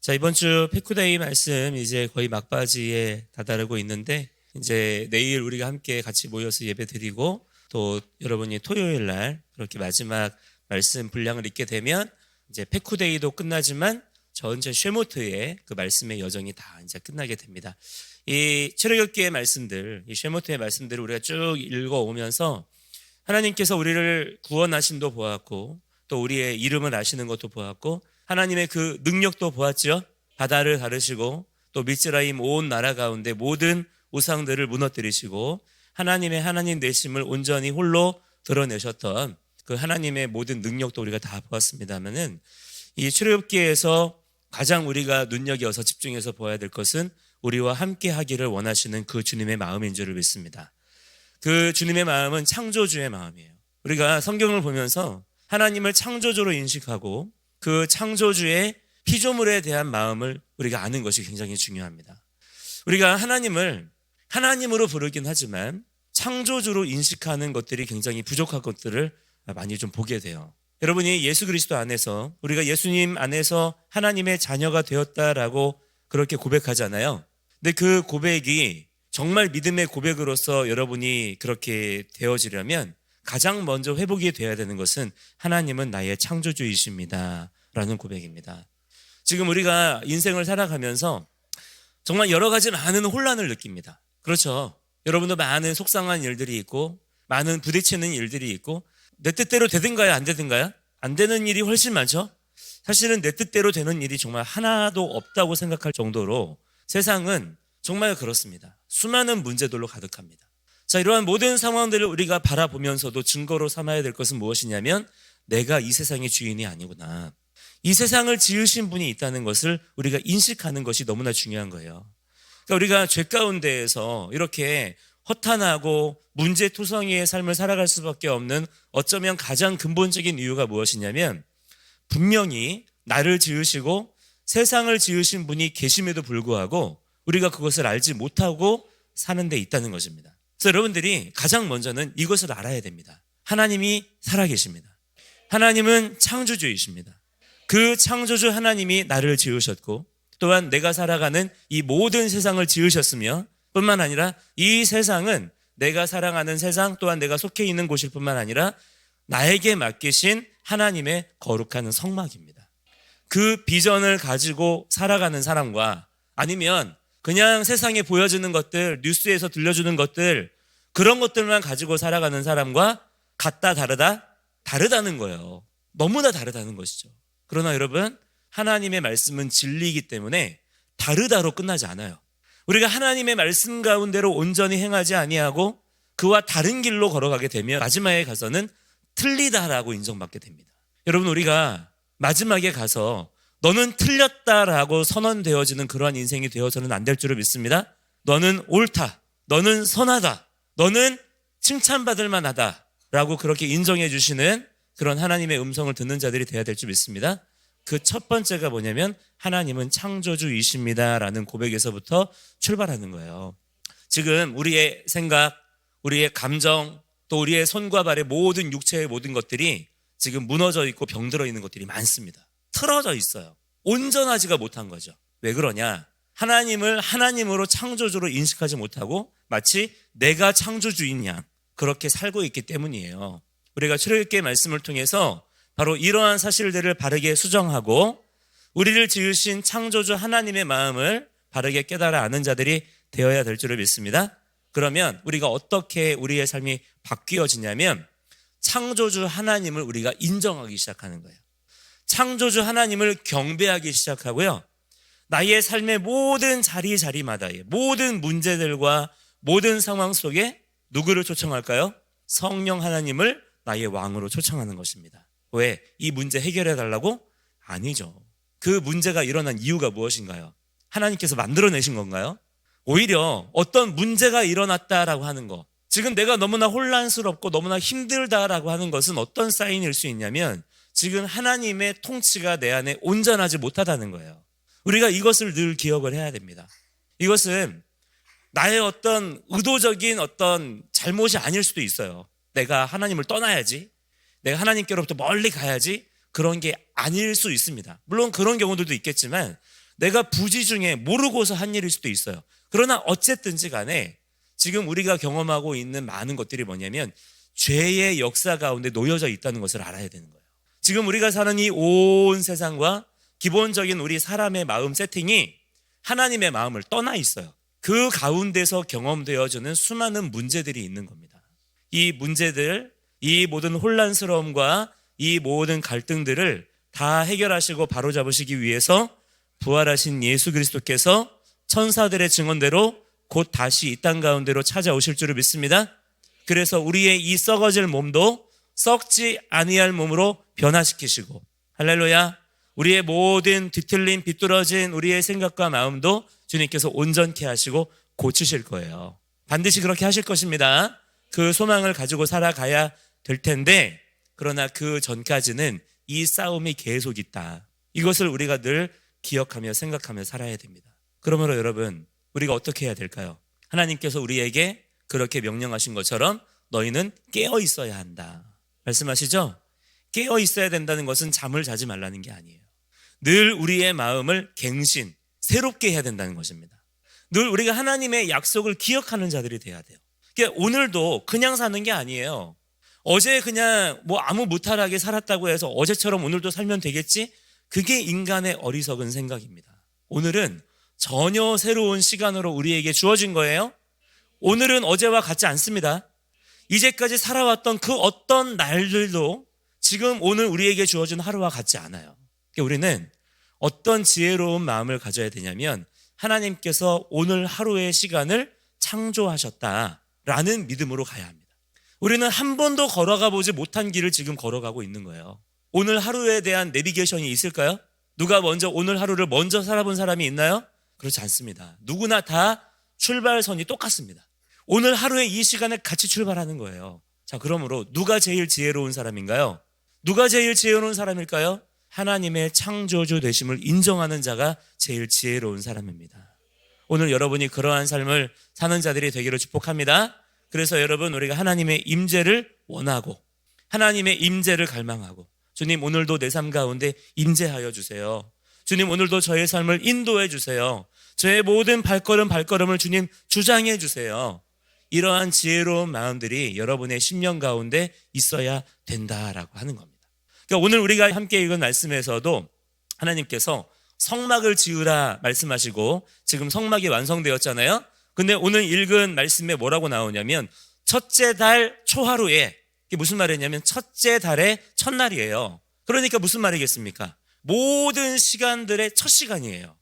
자, 이번 주 페쿠데이 말씀 이제 거의 막바지에 다다르고 있는데, 이제 내일 우리가 함께 같이 모여서 예배 드리고, 또 여러분이 토요일 날 그렇게 마지막 말씀 분량을 읽게 되면 이제 페쿠데이도 끝나지만 전체 쉐모트의 그 말씀의 여정이 다 이제 끝나게 됩니다. 이 출애굽기의 말씀들, 이 쉐모트의 말씀들을 우리가 쭉 읽어오면서 하나님께서 우리를 구원하심도 보았고, 또 우리의 이름을 아시는 것도 보았고, 하나님의 그 능력도 보았죠. 바다를 가르시고 또 미스라임 온 나라 가운데 모든 우상들을 무너뜨리시고 하나님의 하나님 되심을 온전히 홀로 드러내셨던 그 하나님의 모든 능력도 우리가 다 보았습니다만은, 이 출애굽기에서 가장 우리가 눈여겨서 집중해서 보아야 될 것은 우리와 함께 하기를 원하시는 그 주님의 마음인 줄을 믿습니다. 그 주님의 마음은 창조주의 마음이에요. 우리가 성경을 보면서 하나님을 창조주로 인식하고 그 창조주의 피조물에 대한 마음을 우리가 아는 것이 굉장히 중요합니다. 우리가 하나님을 하나님으로 부르긴 하지만 창조주로 인식하는 것들이 굉장히 부족한 것들을 많이 좀 보게 돼요. 여러분이 예수 그리스도 안에서, 우리가 예수님 안에서 하나님의 자녀가 되었다라고 그렇게 고백하잖아요. 근데 그 고백이 정말 믿음의 고백으로서 여러분이 그렇게 되어지려면 가장 먼저 회복이 되어야 되는 것은 하나님은 나의 창조주이십니다 라는 고백입니다. 지금 우리가 인생을 살아가면서 정말 여러 가지 많은 혼란을 느낍니다. 그렇죠? 여러분도 많은 속상한 일들이 있고 많은 부딪히는 일들이 있고, 내 뜻대로 되든가요? 안 되든가요? 안 되는 일이 훨씬 많죠? 사실은 내 뜻대로 되는 일이 정말 하나도 없다고 생각할 정도로 세상은 정말 그렇습니다. 수많은 문제들로 가득합니다. 자, 이러한 모든 상황들을 우리가 바라보면서도 증거로 삼아야 될 것은 무엇이냐면, 내가 이 세상의 주인이 아니구나. 이 세상을 지으신 분이 있다는 것을 우리가 인식하는 것이 너무나 중요한 거예요. 그러니까 우리가 죄 가운데에서 이렇게 허탄하고 문제투성이의 삶을 살아갈 수밖에 없는 어쩌면 가장 근본적인 이유가 무엇이냐면, 분명히 나를 지으시고 세상을 지으신 분이 계심에도 불구하고 우리가 그것을 알지 못하고 사는 데 있다는 것입니다. 그래서 여러분들이 가장 먼저는 이것을 알아야 됩니다. 하나님이 살아계십니다. 하나님은 창조주이십니다. 그 창조주 하나님이 나를 지으셨고, 또한 내가 살아가는 이 모든 세상을 지으셨으며, 뿐만 아니라 이 세상은 내가 사랑하는 세상, 또한 내가 속해 있는 곳일 뿐만 아니라 나에게 맡기신 하나님의 거룩한 성막입니다. 그 비전을 가지고 살아가는 사람과, 아니면 그냥 세상에 보여주는 것들, 뉴스에서 들려주는 것들, 그런 것들만 가지고 살아가는 사람과 같다 다르다? 다르다는 거예요. 너무나 다르다는 것이죠. 그러나 여러분, 하나님의 말씀은 진리이기 때문에 다르다로 끝나지 않아요. 우리가 하나님의 말씀 가운데로 온전히 행하지 아니하고 그와 다른 길로 걸어가게 되면 마지막에 가서는 틀리다라고 인정받게 됩니다. 여러분, 우리가 마지막에 가서 너는 틀렸다라고 선언되어지는 그러한 인생이 되어서는 안 될 줄을 믿습니다. 너는 옳다, 너는 선하다, 너는 칭찬받을 만하다 라고 그렇게 인정해 주시는 그런 하나님의 음성을 듣는 자들이 되어야 될 줄 믿습니다. 그 첫 번째가 뭐냐면, 하나님은 창조주이십니다 라는 고백에서부터 출발하는 거예요. 지금 우리의 생각, 우리의 감정, 또 우리의 손과 발의 모든 육체의 모든 것들이 지금 무너져 있고 병들어 있는 것들이 많습니다. 틀어져 있어요. 온전하지가 못한 거죠. 왜 그러냐? 하나님을 하나님으로 창조주로 인식하지 못하고 마치 내가 창조주인 양 그렇게 살고 있기 때문이에요. 우리가 출애굽기의 말씀을 통해서 바로 이러한 사실들을 바르게 수정하고 우리를 지으신 창조주 하나님의 마음을 바르게 깨달아 아는 자들이 되어야 될 줄을 믿습니다. 그러면 우리가 어떻게 우리의 삶이 바뀌어지냐면, 창조주 하나님을 우리가 인정하기 시작하는 거예요. 창조주 하나님을 경배하기 시작하고요, 나의 삶의 모든 자리마다의 모든 문제들과 모든 상황 속에 누구를 초청할까요? 성령 하나님을 나의 왕으로 초청하는 것입니다. 왜? 이 문제 해결해 달라고? 아니죠. 그 문제가 일어난 이유가 무엇인가요? 하나님께서 만들어내신 건가요? 오히려 어떤 문제가 일어났다라고 하는 거, 지금 내가 너무나 혼란스럽고 너무나 힘들다라고 하는 것은 어떤 사인일 수 있냐면, 지금 하나님의 통치가 내 안에 온전하지 못하다는 거예요. 우리가 이것을 늘 기억을 해야 됩니다. 이것은 나의 어떤 의도적인 어떤 잘못이 아닐 수도 있어요. 내가 하나님을 떠나야지, 내가 하나님께로부터 멀리 가야지, 그런 게 아닐 수 있습니다. 물론 그런 경우들도 있겠지만, 내가 부지 중에 모르고서 한 일일 수도 있어요. 그러나 어쨌든지 간에 지금 우리가 경험하고 있는 많은 것들이 뭐냐면 죄의 역사 가운데 놓여져 있다는 것을 알아야 되는 거예요. 지금 우리가 사는 이 온 세상과 기본적인 우리 사람의 마음 세팅이 하나님의 마음을 떠나 있어요. 그 가운데서 경험되어지는 수많은 문제들이 있는 겁니다. 이 문제들, 이 모든 혼란스러움과 이 모든 갈등들을 다 해결하시고 바로잡으시기 위해서 부활하신 예수 그리스도께서 천사들의 증언대로 곧 다시 이 땅 가운데로 찾아오실 줄을 믿습니다. 그래서 우리의 이 썩어질 몸도 썩지 아니할 몸으로 변화시키시고, 할렐루야, 우리의 모든 뒤틀린 비뚤어진 우리의 생각과 마음도 주님께서 온전케 하시고 고치실 거예요. 반드시 그렇게 하실 것입니다. 그 소망을 가지고 살아가야 될 텐데, 그러나 그 전까지는 이 싸움이 계속 있다. 이것을 우리가 늘 기억하며 생각하며 살아야 됩니다. 그러므로 여러분, 우리가 어떻게 해야 될까요? 하나님께서 우리에게 그렇게 명령하신 것처럼 너희는 깨어 있어야 한다 말씀하시죠? 깨어 있어야 된다는 것은 잠을 자지 말라는 게 아니에요. 늘 우리의 마음을 갱신, 새롭게 해야 된다는 것입니다. 늘 우리가 하나님의 약속을 기억하는 자들이 돼야 돼요. 그러니까 오늘도 그냥 사는 게 아니에요. 어제 그냥 아무 무탈하게 살았다고 해서 어제처럼 오늘도 살면 되겠지? 그게 인간의 어리석은 생각입니다. 오늘은 전혀 새로운 시간으로 우리에게 주어진 거예요. 오늘은 어제와 같지 않습니다. 이제까지 살아왔던 그 어떤 날들도 지금 오늘 우리에게 주어진 하루와 같지 않아요. 그러니까 우리는 어떤 지혜로운 마음을 가져야 되냐면 하나님께서 오늘 하루의 시간을 창조하셨다라는 믿음으로 가야 합니다. 우리는 한 번도 걸어가 보지 못한 길을 지금 걸어가고 있는 거예요. 오늘 하루에 대한 내비게이션이 있을까요? 누가 먼저 오늘 하루를 먼저 살아본 사람이 있나요? 그렇지 않습니다. 누구나 다 출발선이 똑같습니다. 오늘 하루의 이 시간에 같이 출발하는 거예요. 자, 그러므로 누가 제일 지혜로운 사람인가요? 누가 제일 지혜로운 사람일까요? 하나님의 창조주 되심을 인정하는 자가 제일 지혜로운 사람입니다. 오늘 여러분이 그러한 삶을 사는 자들이 되기를 축복합니다. 그래서 여러분, 우리가 하나님의 임재를 원하고 하나님의 임재를 갈망하고, 주님 오늘도 내 삶 가운데 임재하여 주세요. 주님 오늘도 저의 삶을 인도해 주세요. 저의 모든 발걸음을 주님 주장해 주세요. 이러한 지혜로운 마음들이 여러분의 심령 가운데 있어야 된다라고 하는 겁니다. 그러니까 오늘 우리가 함께 읽은 말씀에서도 하나님께서 성막을 지으라 말씀하시고 지금 성막이 완성되었잖아요. 근데 오늘 읽은 말씀에 뭐라고 나오냐면 첫째 달 초하루에, 이게 무슨 말이냐면 첫째 달의 첫날이에요. 그러니까 무슨 말이겠습니까? 모든 시간들의 첫 시간이에요.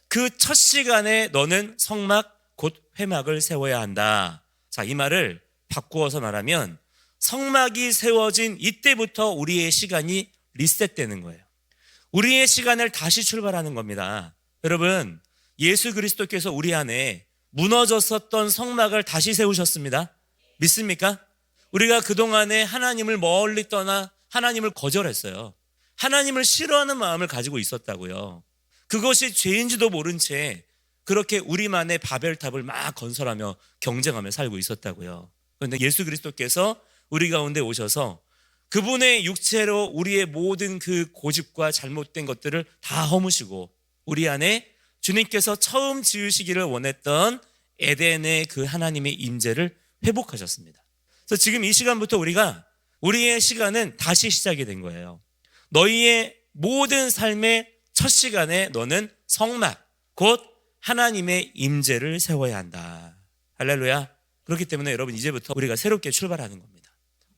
그 첫 시간에 너는 성막 곧 회막을 세워야 한다. 자, 이 말을 바꾸어서 말하면 성막이 세워진 이때부터 우리의 시간이 리셋되는 거예요. 우리의 시간을 다시 출발하는 겁니다. 여러분, 예수 그리스도께서 우리 안에 무너졌었던 성막을 다시 세우셨습니다. 믿습니까? 우리가 그동안에 하나님을 멀리 떠나 하나님을 거절했어요. 하나님을 싫어하는 마음을 가지고 있었다고요. 그것이 죄인지도 모른 채 그렇게 우리만의 바벨탑을 막 건설하며 경쟁하며 살고 있었다고요. 그런데 예수 그리스도께서 우리 가운데 오셔서 그분의 육체로 우리의 모든 그 고집과 잘못된 것들을 다 허무시고 우리 안에 주님께서 처음 지으시기를 원했던 에덴의 그 하나님의 임재를 회복하셨습니다. 그래서 지금 이 시간부터 우리의 시간은 다시 시작이 된 거예요. 너희의 모든 삶의 첫 시간에 너는 성막, 곧 하나님의 임재를 세워야 한다. 할렐루야. 그렇기 때문에 여러분, 이제부터 우리가 새롭게 출발하는 겁니다.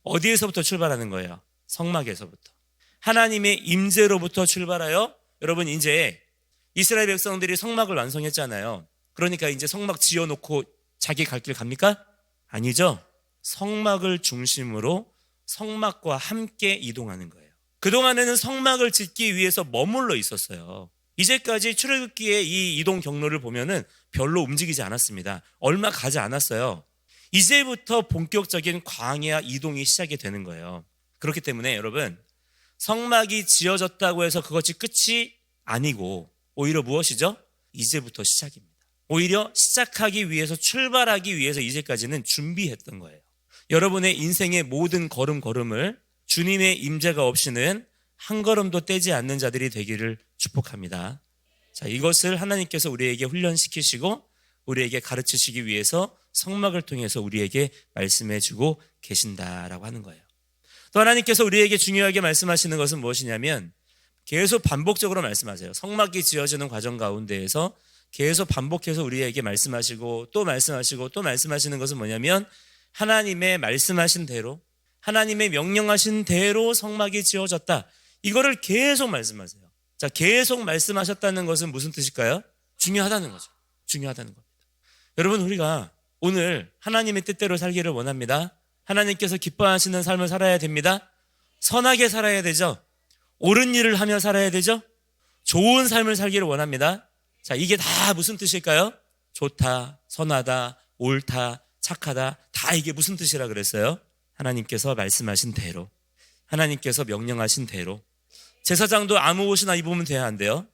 어디에서부터 출발하는 거예요? 성막에서부터. 하나님의 임재로부터 출발하여, 여러분, 이제 이스라엘 백성들이 성막을 완성했잖아요. 그러니까 이제 성막 지어놓고 자기 갈 길 갑니까? 아니죠. 성막을 중심으로 성막과 함께 이동하는 거예요. 그동안에는 성막을 짓기 위해서 머물러 있었어요. 이제까지 출애굽기의 이 이동 경로를 보면은 별로 움직이지 않았습니다. 얼마 가지 않았어요. 이제부터 본격적인 광야 이동이 시작이 되는 거예요. 그렇기 때문에 여러분, 성막이 지어졌다고 해서 그것이 끝이 아니고 오히려 무엇이죠? 이제부터 시작입니다. 오히려 시작하기 위해서, 출발하기 위해서 이제까지는 준비했던 거예요. 여러분의 인생의 모든 걸음걸음을 주님의 임재가 없이는 한 걸음도 떼지 않는 자들이 되기를 축복합니다. 자, 이것을 하나님께서 우리에게 훈련시키시고 우리에게 가르치시기 위해서 성막을 통해서 우리에게 말씀해 주고 계신다라고 하는 거예요. 또 하나님께서 우리에게 중요하게 말씀하시는 것은 무엇이냐면 계속 반복적으로 말씀하세요. 성막이 지어지는 과정 가운데에서 계속 반복해서 우리에게 말씀하시고 또 말씀하시고 또 말씀하시는 것은 뭐냐면 하나님의 말씀하신 대로, 하나님의 명령하신 대로 성막이 지어졌다. 이거를 계속 말씀하세요. 자, 계속 말씀하셨다는 것은 무슨 뜻일까요? 중요하다는 거죠. 중요하다는 겁니다. 여러분, 우리가 오늘 하나님의 뜻대로 살기를 원합니다. 하나님께서 기뻐하시는 삶을 살아야 됩니다. 선하게 살아야 되죠. 옳은 일을 하며 살아야 되죠. 좋은 삶을 살기를 원합니다. 자, 이게 다 무슨 뜻일까요? 좋다, 선하다, 옳다, 착하다. 다 이게 무슨 뜻이라 그랬어요? 하나님께서 말씀하신 대로, 하나님께서 명령하신 대로. 제사장도 아무 옷이나 입으면 돼야 한대요.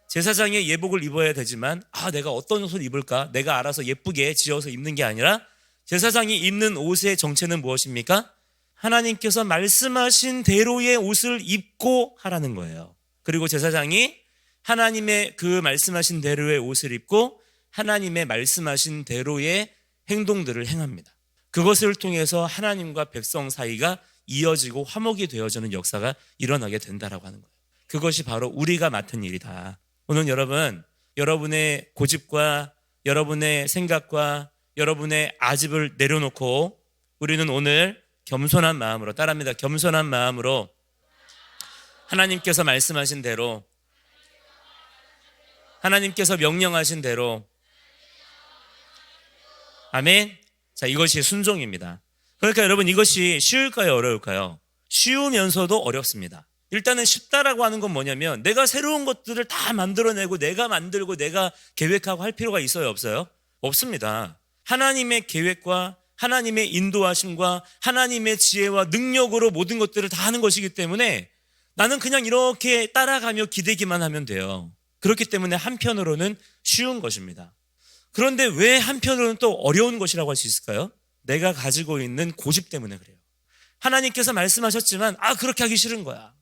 제사장의 예복을 입어야 되지만 내가 어떤 옷을 입을까? 내가 알아서 예쁘게 지어서 입는 게 아니라 제사장이 입는 옷의 정체는 무엇입니까? 하나님께서 말씀하신 대로의 옷을 입고 하라는 거예요. 그리고 제사장이 하나님의 그 말씀하신 대로의 옷을 입고 하나님의 말씀하신 대로의 행동들을 행합니다. 그것을 통해서 하나님과 백성 사이가 이어지고 화목이 되어지는 역사가 일어나게 된다라고 하는 거예요. 그것이 바로 우리가 맡은 일이다. 오늘 여러분, 여러분의 고집과 여러분의 생각과 여러분의 아집을 내려놓고 우리는 오늘 겸손한 마음으로, 따라합니다. 겸손한 마음으로 하나님께서 말씀하신 대로, 하나님께서 명령하신 대로, 아멘. 자, 이것이 순종입니다. 그러니까 여러분, 이것이 쉬울까요, 어려울까요? 쉬우면서도 어렵습니다. 일단은 쉽다라고 하는 건 뭐냐면 내가 새로운 것들을 다 만들어내고 내가 만들고 내가 계획하고 할 필요가 있어요, 없어요? 없습니다. 하나님의 계획과 하나님의 인도하심과 하나님의 지혜와 능력으로 모든 것들을 다 하는 것이기 때문에 나는 그냥 이렇게 따라가며 기대기만 하면 돼요. 그렇기 때문에 한편으로는 쉬운 것입니다. 그런데 왜 한편으로는 또 어려운 것이라고 할 수 있을까요? 내가 가지고 있는 고집 때문에 그래요. 하나님께서 말씀하셨지만 그렇게 하기 싫은 거야.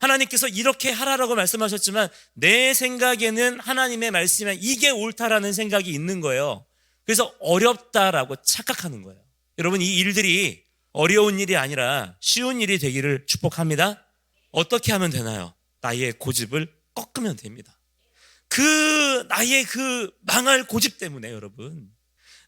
하나님께서 이렇게 하라라고 말씀하셨지만 내 생각에는 하나님의 말씀이 이게 옳다라는 생각이 있는 거예요. 그래서 어렵다라고 착각하는 거예요. 여러분, 이 일들이 어려운 일이 아니라 쉬운 일이 되기를 축복합니다. 어떻게 하면 되나요? 나의 고집을 꺾으면 됩니다. 나의 망할 고집 때문에 여러분,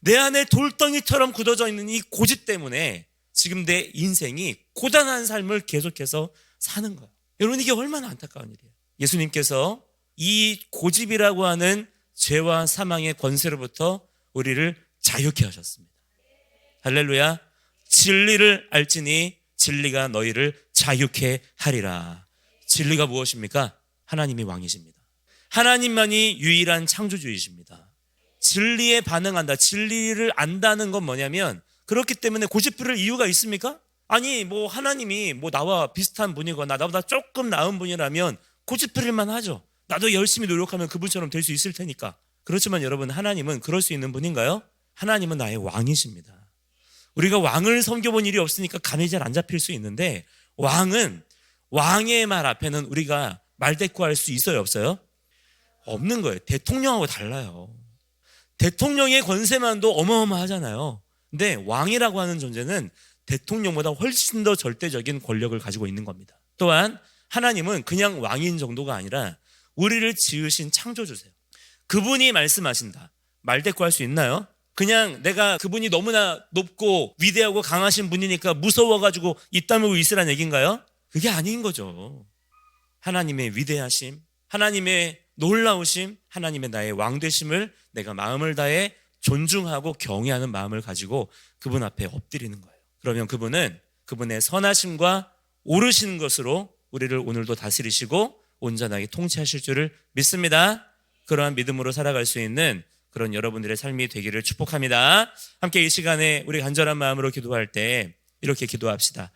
내 안에 돌덩이처럼 굳어져 있는 이 고집 때문에 지금 내 인생이 고단한 삶을 계속해서 사는 거예요. 여러분, 이게 얼마나 안타까운 일이에요. 예수님께서 이 고집이라고 하는 죄와 사망의 권세로부터 우리를 자유케 하셨습니다. 할렐루야. 진리를 알지니 진리가 너희를 자유케 하리라. 진리가 무엇입니까? 하나님이 왕이십니다. 하나님만이 유일한 창조주이십니다. 진리에 반응한다. 진리를 안다는 건 뭐냐면, 그렇기 때문에 고집 부릴 이유가 있습니까? 아니, 하나님이 나와 비슷한 분이거나 나보다 조금 나은 분이라면 고집 부릴만 하죠. 나도 열심히 노력하면 그분처럼 될 수 있을 테니까. 그렇지만 여러분, 하나님은 그럴 수 있는 분인가요? 하나님은 나의 왕이십니다. 우리가 왕을 섬겨본 일이 없으니까 감이 잘 안 잡힐 수 있는데, 왕의 말 앞에는 우리가 말대꾸할 수 있어요, 없어요? 없는 거예요. 대통령하고 달라요. 대통령의 권세만도 어마어마하잖아요. 근데 왕이라고 하는 존재는 대통령보다 훨씬 더 절대적인 권력을 가지고 있는 겁니다. 또한 하나님은 그냥 왕인 정도가 아니라 우리를 지으신 창조주세요. 그분이 말씀하신다. 말대꾸할 수 있나요? 그냥 내가 그분이 너무나 높고 위대하고 강하신 분이니까 무서워가지고 입 다물고 있으라는 얘기인가요? 그게 아닌 거죠. 하나님의 위대하심, 하나님의 놀라우심, 하나님의 나의 왕 되심을 내가 마음을 다해 존중하고 경외하는 마음을 가지고 그분 앞에 엎드리는 거예요. 그러면 그분은 그분의 선하심과 옳으신 것으로 우리를 오늘도 다스리시고 온전하게 통치하실 줄을 믿습니다. 그러한 믿음으로 살아갈 수 있는 그런 여러분들의 삶이 되기를 축복합니다. 함께 이 시간에 우리 간절한 마음으로 기도할 때 이렇게 기도합시다.